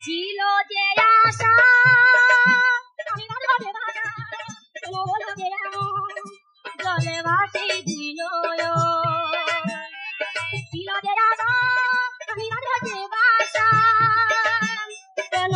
ছিল যে আশা আমি ভালোবাসে ভাষা তোমার লাগে এমন জলে ভাসে দিল ছিল যে আশা আমি ভালোবাসে ভাষা কেন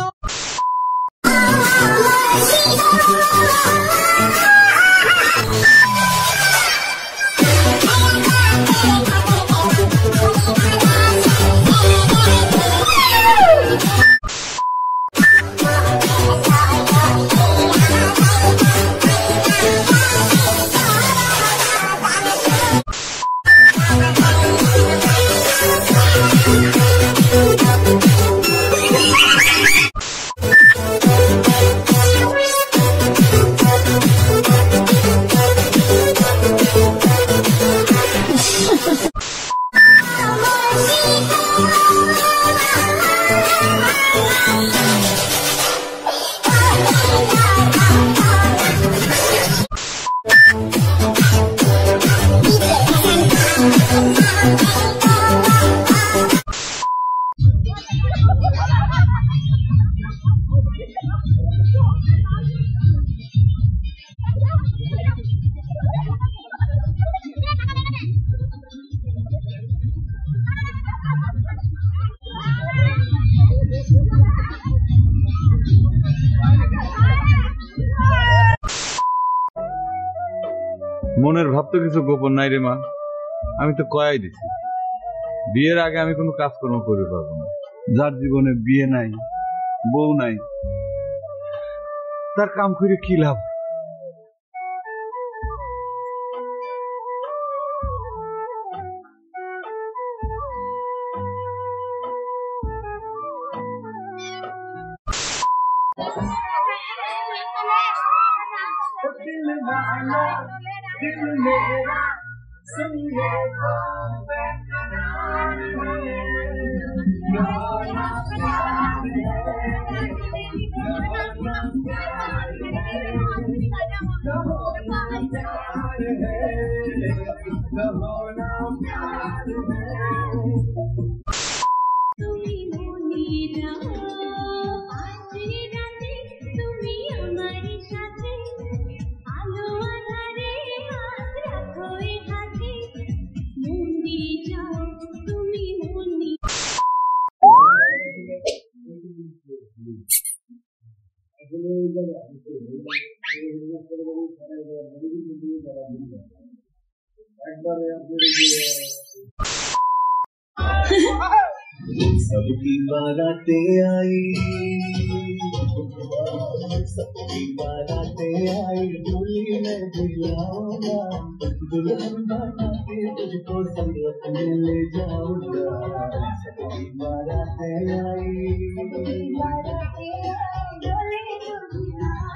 মনের ভাব তো কিছু গোপন নাই রে মা, আমি তো কয়াই দিছি বিয়ের আগে আমি কোনো কাজকর্ম করতে পারবো না। যার জীবনে বিয়ে নাই, বউ নাই, তার কাম করে কি লাভ? दिल मेरा सुन ले सबकी बारातें आई, सबकी बारातें आई, डोली में बुलाऊंगा, दुल्हन बना के तुझको संगत में ले जाऊंगा। सबकी बारातें आई, डोली में बुलाऊंगा।